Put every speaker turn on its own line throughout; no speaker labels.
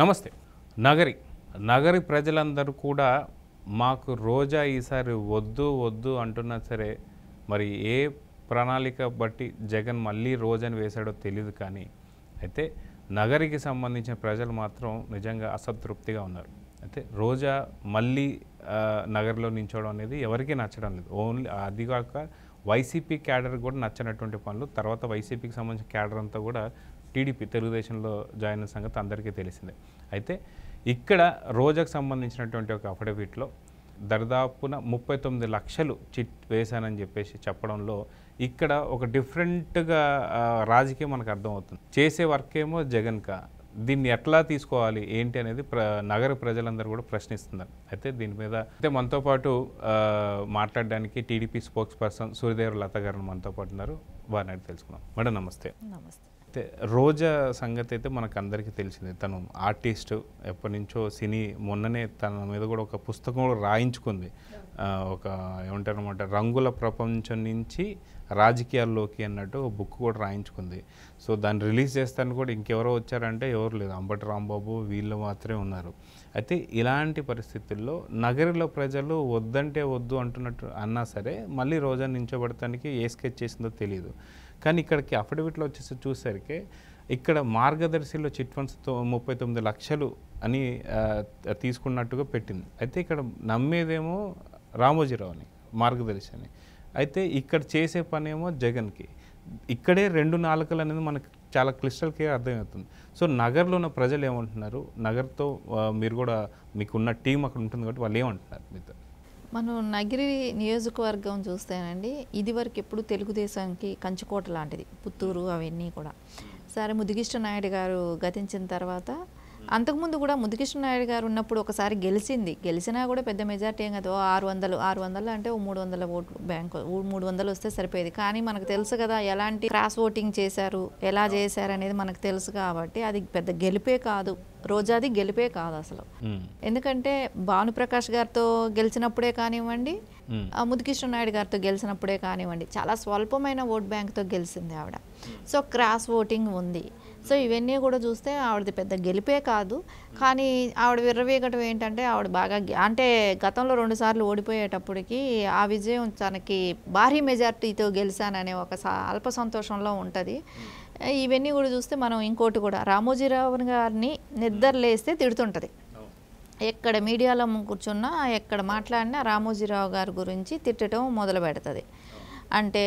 నమస్తే. నగరి నగరి ప్రజలందరూ కూడా మాకు రోజా ఈసారి వద్దు వద్దు అంటున్నా సరే, మరి ఏ ప్రణాళిక బట్టి జగన్ మళ్ళీ రోజాని వేశాడో తెలియదు. కానీ అయితే నగరికి సంబంధించిన ప్రజలు మాత్రం నిజంగా అసంతృప్తిగా ఉన్నారు. అయితే రోజా మళ్ళీ నగరిలో నించోవడం అనేది ఎవరికీ నచ్చడం లేదు. ఓన్లీ అది కాక వైసీపీ క్యాడర్ కూడా నచ్చనటువంటి పనులు. తర్వాత వైసీపీకి సంబంధించిన క్యాడర్ అంతా కూడా టీడీపీ తెలుగుదేశంలో జాయిన్ అయిన సంగతి అందరికీ తెలిసిందే. అయితే ఇక్కడ రోజాకు సంబంధించినటువంటి ఒక అఫిడవిట్లో దరిదాపున 39 లక్షలు చిట్ వేశానని చెప్పేసి చెప్పడంలో ఇక్కడ ఒక డిఫరెంట్గా రాజకీయం మనకు అర్థమవుతుంది. చేసే వర్క్ ఏమో జగన్ కా, దీన్ని ఎట్లా తీసుకోవాలి ఏంటి అనేది నగర ప్రజలందరూ కూడా ప్రశ్నిస్తున్నారు. అయితే దీని మీద అయితే మనతో పాటు మాట్లాడడానికి టీడీపీ స్పోక్స్ పర్సన్ సూర్యదేవ లత గారు మనతో పాటు ఉన్నారు. వారిని అడిగి తెలుసుకున్నాం. మేడం నమస్తే.
నమస్తే.
అయితే రోజా సంగతి అయితే మనకు అందరికీ తెలిసిందే. తను ఆర్టిస్ట్, ఎప్పటి నుంచో సినీ, మొన్ననే తన మీద కూడా ఒక పుస్తకం కూడా రాయించుకుంది. ఒక ఏమంటారు అనమాట, రంగుల ప్రపంచం నుంచి రాజకీయాల్లోకి అన్నట్టు ఒక బుక్ కూడా రాయించుకుంది. సో దాన్ని రిలీజ్ చేస్తాను కూడా ఇంకెవరో వచ్చారంటే ఎవరు లేదు, అంబటి రాంబాబు వీళ్ళు మాత్రమే ఉన్నారు. అయితే ఇలాంటి పరిస్థితుల్లో నగరిలో ప్రజలు వద్దంటే వద్దు అంటున్నట్టు అన్నా సరే మళ్ళీ రోజా నించోబెడతానికి ఏ స్కెచ్ చేసిందో తెలియదు. కానీ ఇక్కడికి అఫిడవిట్లో వచ్చేసి చూసరికి ఇక్కడ మార్గదర్శిలో చిట్ ఫండ్స్తో 39 లక్షలు అని తీసుకున్నట్టుగా పెట్టింది. అయితే ఇక్కడ నమ్మేదేమో రామోజీరావు అని, మార్గదర్శి అని. అయితే ఇక్కడ చేసే పనేమో జగన్కి. ఇక్కడే రెండు నాలుకలు అనేది మనకు చాలా క్లిస్టల్ క్లియర్ అర్థమవుతుంది. సో నగర్లో ఉన్న ప్రజలు ఏమంటున్నారు, నగర్తో మీరు కూడా మీకున్న టీం అక్కడ ఉంటుంది కాబట్టి వాళ్ళు ఏమంటున్నారు మీతో?
మనం నగిరి నియోజకవర్గం చూస్తేనండి, ఇదివరకు ఎప్పుడు తెలుగుదేశానికి కంచుకోట లాంటిది, పుత్తూరు అవన్నీ కూడా. సరే ముదిగిష్ట నాయుడు గారు గతించిన తర్వాత, అంతకుముందు కూడా ముదిగిష్ట నాయుడు గారు ఉన్నప్పుడు ఒకసారి గెలిచినా కూడా పెద్ద మెజార్టీ ఏం కదా, 600 అంటే 300 ఓట్లు, బ్యాంకు 300 వస్తే సరిపోయేది. కానీ మనకు తెలుసు కదా ఎలాంటి క్రాస్ ఓటింగ్ చేశారు, ఎలా చేశారు అనేది మనకు తెలుసు కాబట్టి అది పెద్ద గెలిపే కాదు, రోజాది గెలిపే కాదు అసలు. ఎందుకంటే భానుప్రకాష్ గారితో గెలిచినప్పుడే కానివ్వండి, ముదికృష్ణ నాయుడు గారితో గెలిచినప్పుడే కానివ్వండి, చాలా స్వల్పమైన ఓట్ బ్యాంక్తో గెలిచింది ఆవిడ. సో క్రాస్ ఓటింగ్ ఉంది. సో ఇవన్నీ కూడా చూస్తే ఆవిడది పెద్ద గెలిపే కాదు. కానీ ఆవిడ విర్రవీగటం ఏంటంటే, ఆవిడ బాగా అంటే గతంలో 2 సార్లు ఓడిపోయేటప్పటికి ఆ విజయం తనకి భారీ మెజార్టీతో గెలిచాననే ఒక అల్ప సంతోషంలో ఉంటుంది. ఇవన్నీ కూడా చూస్తే మనం ఇంకోటి కూడా, రామోజీరావు గారిని నిద్రలేస్తే తిడుతుంటుంది. ఎక్కడ మీడియాలో కూర్చున్నా, ఎక్కడ మాట్లాడినా రామోజీరావు గారి గురించి తిట్టడం మొదలు పెడుతుంది. అంటే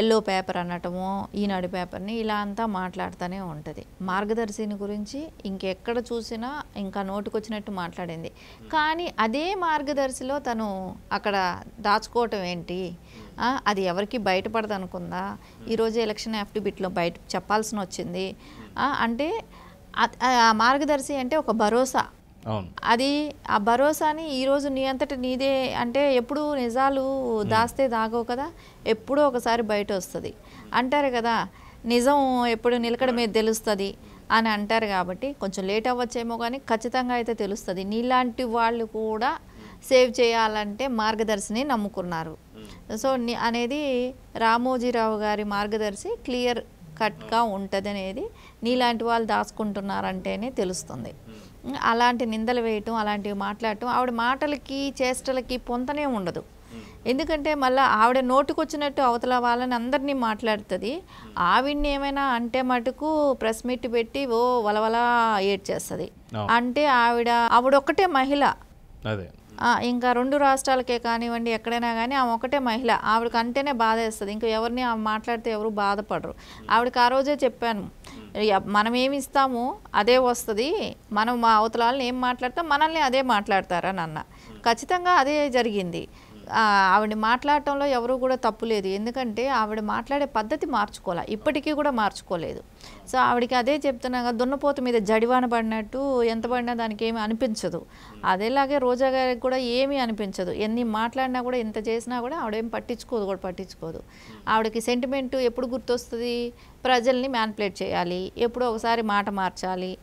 ఎల్లో పేపర్ అనటము, ఈనాడు పేపర్ని ఇలా అంతా మాట్లాడుతూనే ఉంటుంది. మార్గదర్శిని గురించి ఇంకెక్కడ చూసినా ఇంకా నోటుకొచ్చినట్టు మాట్లాడింది. కానీ అదే మార్గదర్శిలో తను అక్కడ దాచుకోవటం ఏంటి, అది ఎవరికి బయటపడదు అనుకుందా? ఈరోజు ఎలక్షన్ అఫిడవిట్లో బయట చెప్పాల్సిన వచ్చింది. అంటే మార్గదర్శి అంటే ఒక భరోసా. అది ఆ భరోసాని ఈరోజు నీ అంతటి నీదే అంటే, ఎప్పుడు నిజాలు దాస్తే దాగవు కదా, ఎప్పుడూ ఒకసారి బయట వస్తుంది అంటారు కదా. నిజం ఎప్పుడు నిలకడ మీద తెలుస్తుంది అని అంటారు. కాబట్టి కొంచెం లేట్ అవ్వచ్చేమో కానీ ఖచ్చితంగా అయితే తెలుస్తుంది. నీలాంటి వాళ్ళు కూడా సేవ్ చేయాలంటే మార్గదర్శిని నమ్ముకున్నారు. సో అనేది రామోజీరావు గారి మార్గదర్శి క్లియర్ కట్గా ఉంటుంది అనేది నీలాంటి వాళ్ళు దాచుకుంటున్నారంటేనే తెలుస్తుంది. అలాంటి నిందలు వేయటం, అలాంటివి మాట్లాడటం, ఆవిడ మాటలకి చేష్టలకి పొంతనే ఉండదు. ఎందుకంటే మళ్ళీ ఆవిడ నోటుకొచ్చినట్టు అవతల వాళ్ళని అందరినీ మాట్లాడుతుంది. ఆవిడ్ని ఏమైనా అంటే మటుకు ప్రెస్ మీట్ పెట్టి వలవలా ఏడ్చేస్తుంది. అంటే ఆవిడొక్కటే మహిళ. ఇంకా 2 రాష్ట్రాలకే కానివ్వండి, ఎక్కడైనా కానీ ఆమె ఒకటే మహిళ. ఆవిడకి అంటేనే బాధ వేస్తుంది. ఇంకా ఎవరిని ఆమె మాట్లాడితే ఎవరు బాధపడరు. ఆవిడకి ఆ రోజే చెప్పాను, మనం ఏమి ఇస్తామో అదే వస్తుంది, మనం మా అవతల వాళ్ళని ఏం మాట్లాడతాం మనల్ని అదే మాట్లాడతారని అన్న. ఖచ్చితంగా అదే జరిగింది. ఆవిడ మాట్లాడటంలో ఎవరు కూడా తప్పు లేదు. ఎందుకంటే ఆవిడ మాట్లాడే పద్ధతి మార్చుకోలే, ఇప్పటికీ కూడా మార్చుకోలేదు. సో ఆవిడకి అదే చెప్తున్నాగా, దున్నపోతు మీద జడివాన పడినట్టు ఎంత పడినా దానికి ఏమీ అనిపించదు. అదేలాగే రోజా గారికి కూడా ఏమీ అనిపించదు. ఎన్ని మాట్లాడినా కూడా, ఎంత చేసినా కూడా ఆవిడేం పట్టించుకోదు. ఆవిడకి సెంటిమెంటు ఎప్పుడు గుర్తొస్తుంది, ప్రజల్ని మ్యానిపులేట్ చేయాలి, ఎప్పుడో ఒకసారి మాట మార్చాలి.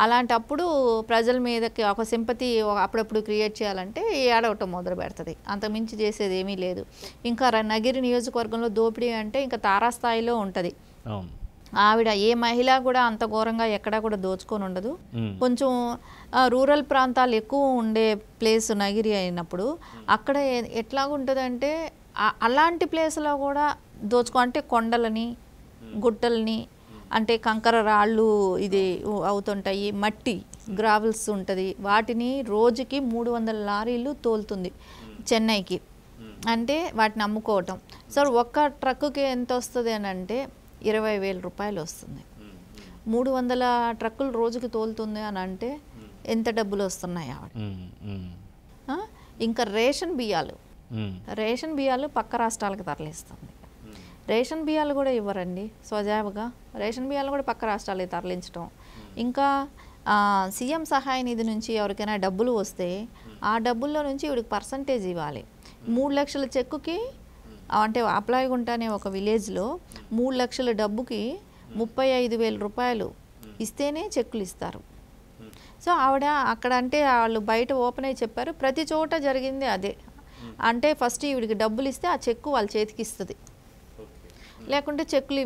అలాంటప్పుడు ప్రజల మీదకి ఒక సింపతి అప్పుడప్పుడు క్రియేట్ చేయాలంటే ఏడవటం మొదలు పెడుతుంది. అంతకుమించి చేసేది ఏమీ లేదు. ఇంకా నగిరి నియోజకవర్గంలో దోపిడీ అంటే ఇంకా తారాస్థాయిలో ఉంటుంది. ఆవిడ ఏ మహిళ కూడా అంత ఘోరంగా ఎక్కడా కూడా దోచుకొని ఉండదు.
ఉమ్,
కొంచెం రూరల్ ప్రాంతాలు ఎక్కువ ఉండే ప్లేస్ నగిరి అయినప్పుడు అక్కడ ఎట్లాగుంటుందంటే అలాంటి ప్లేస్లో కూడా అంటే కొండలని గుట్టలని అంటే కంకర రాళ్ళు ఇది అవుతుంటాయి, మట్టి గ్రావెల్స్ ఉంటుంది, వాటిని రోజుకి 300 లారీలు తోలుతుంది చెన్నైకి. అంటే వాటిని అమ్ముకోవటం. సో ఒక్క ట్రక్కుకి ఎంత వస్తుంది అని అంటే 20,000 రూపాయలు వస్తుంది. 300 ట్రక్కులు రోజుకి తోలుతుంది అని అంటే ఎంత డబ్బులు వస్తున్నాయి ఆవిడ. ఇంకా రేషన్ బియ్యాలు పక్క రాష్ట్రాలకు తరలిస్తుంది. రేషన్ బియ్యాలు కూడా ఇవ్వరండి స్వజావుగా, రేషన్ బియ్యాలు కూడా పక్క రాష్ట్రాలకు తరలించడం. ఇంకా సీఎం సహాయ నిధి నుంచి ఎవరికైనా డబ్బులు వస్తే ఆ డబ్బుల్లో నుంచి ఇవిడికి పర్సంటేజ్ ఇవ్వాలి. 3 లక్షల చెక్కుకి అంటే అప్లాయగుంట అనే ఒక విలేజ్లో 3 లక్షల డబ్బుకి 35,000 రూపాయలు ఇస్తేనే చెక్కులు ఇస్తారు. సో ఆవిడ అక్కడ అంటే వాళ్ళు బయట ఓపెన్ అయ్యి చెప్పారు, ప్రతి చోట జరిగింది అదే. అంటే ఫస్ట్ ఈవిడికి డబ్బులు ఇస్తే ఆ చెక్కు వాళ్ళ చేతికి ఇస్తుంది, లేకుంటే చెక్కులు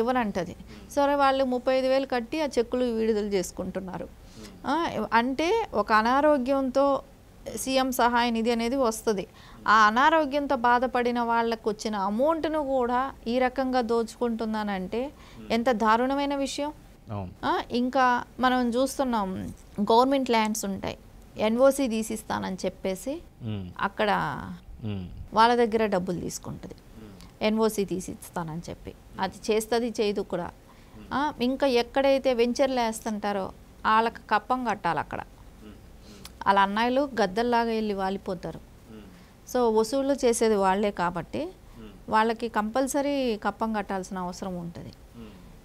ఇవ్వనంటది. సరే వాళ్ళు 35,000 కట్టి ఆ చెక్కులు విడుదల చేసుకుంటున్నారు. అంటే ఒక అనారోగ్యంతో సీఎం సహాయ నిధి అనేది వస్తుంది. ఆ అనారోగ్యంతో బాధపడిన వాళ్ళకు వచ్చిన అమౌంట్ను కూడా ఈ రకంగా దోచుకుంటుందనంటే ఎంత దారుణమైన విషయం. ఇంకా మనం చూస్తున్నాం గవర్నమెంట్ ల్యాండ్స్ ఉంటాయి, ఎన్ఓసి తీసిస్తానని చెప్పేసి అక్కడ వాళ్ళ దగ్గర డబ్బులు తీసుకుంటుంది, ఎన్ఓసి తీసిస్తానని చెప్పి. అది చేస్తుంది చేయదు కూడా. ఇంకా ఎక్కడైతే వెంచర్లు వేస్తుంటారో వాళ్ళకి కప్పం కట్టాలి. అక్కడ వాళ్ళ అన్నయ్యలు గద్దల్లాగా వెళ్ళి వాలిపోతారు. సో వసూళ్ళు చేసేది వాళ్ళే కాబట్టి వాళ్ళకి కంపల్సరీ కప్పం కట్టాల్సిన అవసరం ఉంటుంది.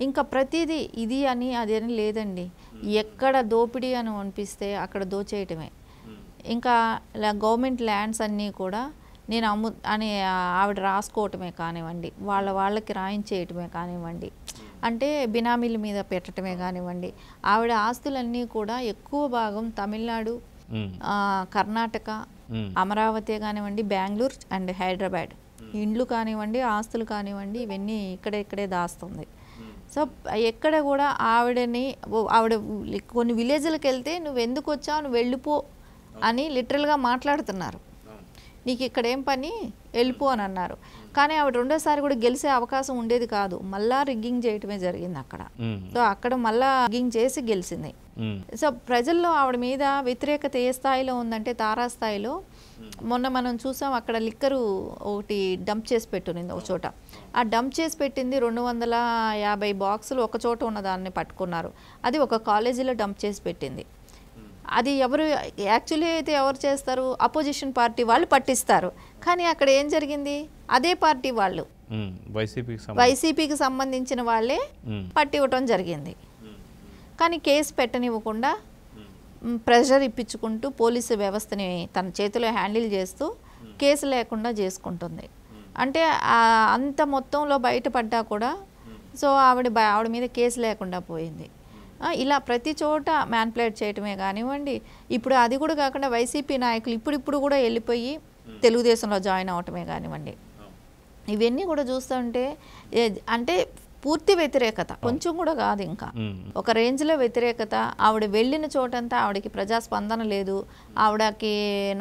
ఇంకా ప్రతిదీ ఇది అని అదేని లేదండి, ఎక్కడ దోపిడీ అని అనిపిస్తే అక్కడ దోచేయటమే. ఇంకా గవర్నమెంట్ ల్యాండ్స్ అన్నీ కూడా నేను అని ఆవిడ రాసుకోవటమే కానివ్వండి, వాళ్ళకి రాయించేయటమే కానివ్వండి, అంటే బినామీల మీద పెట్టడమే కానివ్వండి. ఆవిడ ఆస్తులన్నీ కూడా ఎక్కువ భాగం తమిళనాడు, కర్ణాటక, అమరావతి కానివ్వండి, బెంగళూరు అండ్ హైదరాబాద్, ఇండ్లు కానివ్వండి, ఆస్తులు కానివ్వండి, ఇవన్నీ ఇక్కడే దాస్తుంది. సో ఎక్కడ కూడా ఆవిడ కొన్ని విలేజ్లకు వెళ్తే నువ్వు ఎందుకు వచ్చావు, నువ్వు వెళ్ళిపో అని లిటరల్గా మాట్లాడుతున్నారు. నీకు ఇక్కడ ఏం పని, వెళ్ళిపో అని అన్నారు. కానీ ఆవిడ రెండోసారి కూడా గెలిచే అవకాశం ఉండేది కాదు, మళ్ళా రిగ్గింగ్ చేయటమే జరిగింది అక్కడ. సో అక్కడ మళ్ళా రిగ్గింగ్ చేసి గెలిచింది. సో ప్రజల్లో ఆవిడ మీద వ్యతిరేకత ఏ స్థాయిలో ఉందంటే తారాస్థాయిలో. మొన్న మనం చూసాం అక్కడ లిక్కరు ఒకటి డంప్ చేసి పెట్టునింది ఒక చోట. ఆ డంప్ చేసి పెట్టింది 250 బాక్సులు ఒక చోట ఉన్నదాన్ని పట్టుకున్నారు. అది ఒక కాలేజీలో డంప్ చేసి పెట్టింది. అది యాక్చువల్లీ అయితే ఎవరు చేస్తారు, అపోజిషన్ పార్టీ వాళ్ళు పట్టిస్తారు. కానీ అక్కడ ఏం జరిగింది, అదే పార్టీ వాళ్ళు వైసీపీకి సంబంధించిన వాళ్ళే పట్టివ్వటం జరిగింది. కానీ కేసు పెట్టనివ్వకుండా ప్రెషర్ ఇప్పించుకుంటూ పోలీసు వ్యవస్థని తన చేతిలో హ్యాండిల్ చేస్తూ కేసు లేకుండా చేసుకుంటుంది. అంటే అంత మొత్తంలో బయటపడ్డా కూడా సో ఆవిడ మీద కేసు లేకుండా పోయింది. ఇలా ప్రతి చోట మ్యాన్పులేట్ చేయటమే కానివ్వండి. ఇప్పుడు అది కూడా కాకుండా వైసీపీ నాయకులు ఇప్పుడు కూడా వెళ్ళిపోయి తెలుగుదేశంలో జాయిన్ అవటమే కానివ్వండి. ఇవన్నీ కూడా చూస్తుంటే అంటే పూర్తి వ్యతిరేకత, కొంచెం కూడా కాదు, ఇంకా ఒక రేంజ్లో వ్యతిరేకత. ఆవిడ వెళ్ళిన చోటంతా ఆవిడకి ప్రజాస్పందన లేదు. ఆవిడకి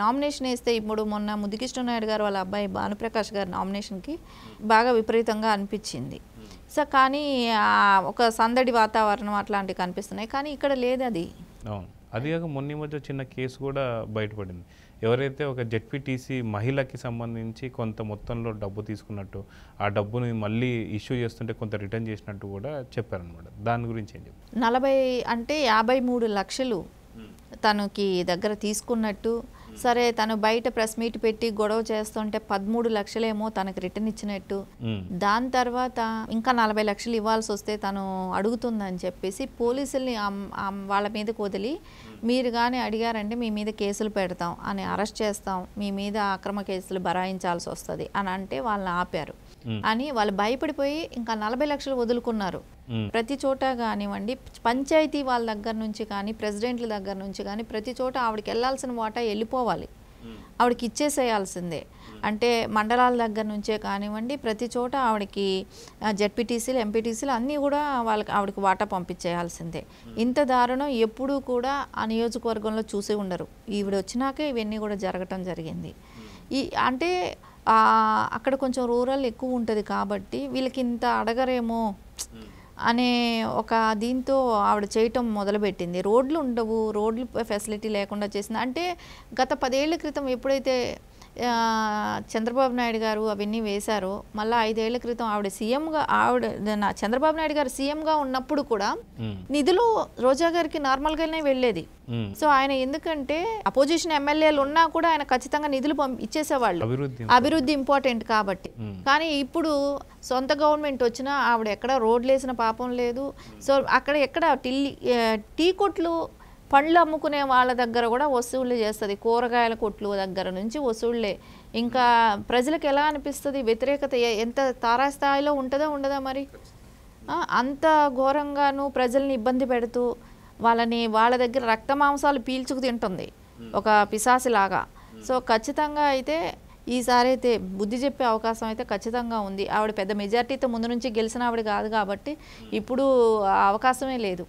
నామినేషన్ వేస్తే ఇప్పుడు మొన్న ముద్దుకృష్ణ నాయుడు గారు వాళ్ళ అబ్బాయి భానుప్రకాష్ గారి నామినేషన్కి బాగా విపరీతంగా అనిపించింది. సో కానీ ఒక సందడి వాతావరణం అట్లాంటివి కనిపిస్తున్నాయి, కానీ ఇక్కడ లేదు అది.
అవును, అది కాక మొన్న మధ్య చిన్న కేసు కూడా బయటపడింది. ఎవరైతే ఒక జెడ్పీటీసీ మహిళకి సంబంధించి కొంత మొత్తంలో డబ్బు తీసుకున్నట్టు, ఆ డబ్బుని మళ్ళీ ఇష్యూ చేస్తుంటే కొంత రిటర్న్ చేసినట్టు కూడా చెప్పారనమాట. దాని గురించి ఏం చెప్పారు?
53 లక్షలు తనకి దగ్గర తీసుకున్నట్టు. సరే తను బయట ప్రెస్ మీట్ పెట్టి గొడవ చేస్తుంటే 13 లక్షలేమో తనకు రిటర్న్ ఇచ్చినట్టు. దాని తర్వాత ఇంకా 40 లక్షలు ఇవ్వాల్సి వస్తే తను అడుగుతుందని చెప్పేసి పోలీసుల్ని వాళ్ళ మీదకి వదిలి, మీరు కానీ అడిగారంటే మీ మీద కేసులు పెడతాం అని, అరెస్ట్ చేస్తాం, మీ మీద అక్రమ కేసులు బరాయించాల్సి వస్తుంది అని అంటే వాళ్ళని ఆపారు అని వాళ్ళు భయపడిపోయి ఇంకా 40 లక్షలు వదులుకున్నారు. ప్రతి చోట కానివ్వండి, పంచాయతీ వాళ్ళ దగ్గర నుంచి కానీ, ప్రెసిడెంట్ల దగ్గర నుంచి కానీ ప్రతి చోట ఆవిడకి వెళ్ళాల్సిన వాటా వెళ్ళిపోవాలి. ఆవిడకి ఇచ్చేసేయాల్సిందే. అంటే మండలాల దగ్గర నుంచే కానివ్వండి, ప్రతి చోట ఆవిడకి జెడ్పీటీసీలు, ఎంపీటీసీలు అన్నీ కూడా ఆవిడకి వాటా పంపించేయాల్సిందే. ఇంత దారుణం ఎప్పుడూ కూడా ఆ నియోజకవర్గంలో చూసి ఉండరు. ఈవిడ వచ్చినాకే ఇవన్నీ కూడా జరగటం జరిగింది. అంటే అక్కడ కొంచెం రూరల్ ఎక్కువ ఉంటుంది కాబట్టి వీళ్ళకి ఇంత అడగరేమో అనే ఒక దీంతో ఆవిడ చేయటం మొదలుపెట్టింది. రోడ్లు ఉండవు, రోడ్లు ఫెసిలిటీ లేకుండా చేసింది. అంటే గత 10 ఏళ్ల క్రితం ఎప్పుడైతే చంద్రబాబు నాయుడు గారు అవన్నీ వేశారో, మళ్ళీ 5 ఏళ్ల క్రితం ఆవిడ సీఎంగా, చంద్రబాబు నాయుడు గారు సీఎంగా ఉన్నప్పుడు కూడా నిధులు రోజా గారికి నార్మల్గానే వెళ్ళేది. సో ఆయన ఎందుకంటే అపోజిషన్ ఎమ్మెల్యేలు ఉన్నా కూడా ఆయన ఖచ్చితంగా నిధులు ఇచ్చేసేవాళ్ళు, అభివృద్ధి ఇంపార్టెంట్ కాబట్టి. కానీ ఇప్పుడు సొంత గవర్నమెంట్ వచ్చినా ఆవిడ ఎక్కడ రోడ్లు వేసిన పాపం లేదు. సో అక్కడ ఎక్కడ టీ కొట్లు, పండ్లు అమ్ముకునే వాళ్ళ దగ్గర కూడా వసూళ్ళు చేస్తుంది. కూరగాయల కొట్లు దగ్గర నుంచి వసూళ్ళే. ఇంకా ప్రజలకు ఎలా అనిపిస్తుంది? వ్యతిరేకత ఎంత తారాస్థాయిలో ఉంటుందో ఉండదా మరి? అంత ఘోరంగాను ప్రజల్ని ఇబ్బంది పెడుతూ వాళ్ళ దగ్గర రక్త మాంసాలు పీల్చుకు తింటుంది ఒక పిశాసిలాగా. సో ఖచ్చితంగా అయితే ఈసారి అయితే బుద్ధి చెప్పే అవకాశం అయితే ఖచ్చితంగా ఉంది. ఆవిడ పెద్ద మెజార్టీతో ముందు నుంచి గెలిచిన ఆవిడ కాదు కాబట్టి ఇప్పుడు అవకాశమే లేదు.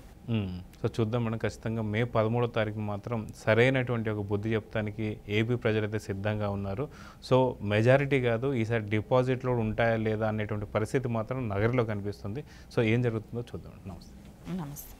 సో చూద్దాం మేడం, ఖచ్చితంగా మే 13వ తారీఖు మాత్రం సరైనటువంటి ఒక బుద్ధి చెప్తానికి ఏపీ ప్రజలైతే సిద్ధంగా ఉన్నారు. సో మెజారిటీ కాదు, ఈసారి డిపాజిట్లు ఉంటాయా లేదా అనేటువంటి పరిస్థితి మాత్రం నగరంలో కనిపిస్తుంది. సో ఏం జరుగుతుందో చూద్దాం. నమస్తే.
నమస్తే.